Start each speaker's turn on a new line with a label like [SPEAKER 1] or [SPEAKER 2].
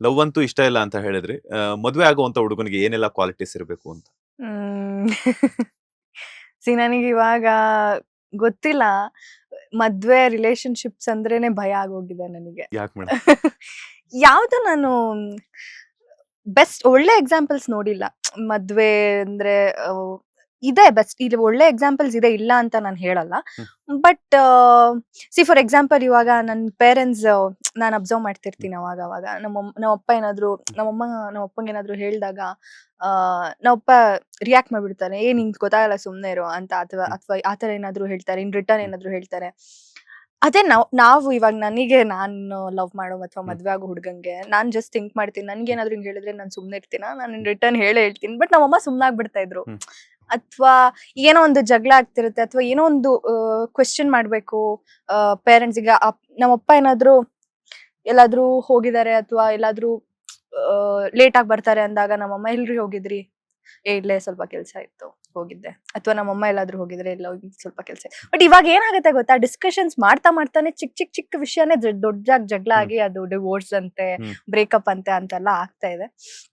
[SPEAKER 1] Love ಅಂತೂ ಇಷ್ಟ ಇಲ್ಲ ಅಂತ ಹೇಳಿದ್ರಿ. ಮದ್ವೆ ಆಗುವಂತ ಹುಡುಗನಿಗೆ ಏನೆಲ್ಲ ಕ್ವಾಲಿಟೀಸ್ ಇರಬೇಕು ಅಂತ?
[SPEAKER 2] ಹ್ಮ್ ನನಗಿವಾಗ ಗೊತ್ತಿಲ್ಲ. ಮದ್ವೆ ರಿಲೇಶನ್ಶಿಪ್ಸ್ ಅಂದ್ರೇನೆ ಭಯ ಆಗೋಗಿದೆ ನನಗೆ.
[SPEAKER 1] ಯಾಕೆ ಮೇಡಮ್?
[SPEAKER 2] ಯಾವ್ದು ನಾನು ಬೆಸ್ಟ್ ಒಳ್ಳೆ ಎಕ್ಸಾಂಪಲ್ಸ್ ನೋಡಿಲ್ಲ. ಮದ್ವೆ ಅಂದ್ರೆ ಇದೆ ಬೆಸ್ಟ್ ಇದು ಒಳ್ಳೆ ಎಕ್ಸಾಂಪಲ್ಸ್ ಇದೆ, ಇಲ್ಲ ಅಂತ ನಾನು ಹೇಳಲ್ಲ. ಬಟ್ ಫಾರ್ ಎಕ್ಸಾಂಪಲ್ ಇವಾಗ ನನ್ನ ಪೇರೆಂಟ್ಸ್ ನಾನು ಅಬ್ಸರ್ವ್ ಮಾಡ್ತಿರ್ತೀನಿ ಅವಾಗ ಅವಾಗ ನಮ್ಮಪ್ಪ ಏನಾದ್ರು ನಮ್ಮಪ್ಪಂಗೆ ಏನಾದ್ರು ಹೇಳಿದಾಗ ನಮ್ಮಪ್ಪ ರಿಯಾಕ್ಟ್ ಮಾಡ್ಬಿಡ್ತಾರೆ, ನಿಂಗೆ ಗೊತ್ತಾಗಲ್ಲ ಸುಮ್ನೆ ಇರೋ ಅಂತ, ಅಥವಾ ಆತರ ಏನಾದ್ರು ಹೇಳ್ತಾರೆ, ಇನ್ ರಿಟರ್ನ್ ಏನಾದ್ರು ಹೇಳ್ತಾರೆ. ಅದೇ ನಾವು ಇವಾಗ ನಾನು ಲವ್ ಮಾಡೋ ಅಥವಾ ಮದ್ವೆ ಆಗೋ ಹುಡ್ಗಂಗೆ ನಾನ್ ಜಸ್ಟ್ ಥಿಂಕ್ ಮಾಡ್ತೀನಿ, ನನ್ಗೆ ಏನಾದ್ರು ಹಿಂಗ್ ಹೇಳಿದ್ರೆ ನಾನ್ ಸುಮ್ನೆ ಇರ್ತೀನ, ನಾನು ಇನ್ ರಿಟರ್ನ್ ಹೇಳ್ತೀನಿ. ಬಟ್ ನಮ್ಮಮ್ಮ ಸುಮ್ನಾಗ್ಬಿಡ್ತಾ ಇದ್ರು. ಅಥವಾ ಏನೋ ಒಂದು ಜಗಳ ಆಗ್ತಿರುತ್ತೆ, ಅಥವಾ ಏನೋ ಒಂದು ಕ್ವೆಶ್ಚನ್ ಮಾಡ್ಬೇಕು ಪೇರೆಂಟ್ಸ್. ಈಗ ನಮ್ಮಪ್ಪ ಏನಾದ್ರು ಎಲ್ಲಾದ್ರೂ ಹೋಗಿದ್ದಾರೆ ಅಥವಾ ಎಲ್ಲಾದ್ರೂ ಲೇಟ್ ಆಗಿ ಬರ್ತಾರೆ ಅಂದಾಗ ನಮ್ಮಮ್ಮ ಎಲ್ರಿ ಹೋಗಿದ್ರಿ, ಇಲ್ಲೇ ಸ್ವಲ್ಪ ಕೆಲ್ಸ ಇತ್ತು ಹೋಗಿದ್ದೆ. ಅಥವಾ ನಮ್ಮಮ್ಮ ಎಲ್ಲಾದ್ರೂ ಹೋಗಿದ್ರೆ ಎಲ್ಲ ಸ್ವಲ್ಪ ಕೆಲ್ಸ. ಬಟ್ ಇವಾಗ ಏನಾಗುತ್ತೆ ಗೊತ್ತಾ, ಡಿಸ್ಕಷನ್ಸ್ ಮಾಡ್ತಾನೆ ಚಿಕ್ಕ ವಿಷಯನೇ ದೊಡ್ಡ ಜಗಳ ಆಗಿ ಅದು ಡಿವೋರ್ಸ್ ಅಂತೆ, ಬ್ರೇಕಪ್ ಅಂತೆ ಅಂತೆಲ್ಲ ಆಗ್ತಾ ಇದೆ.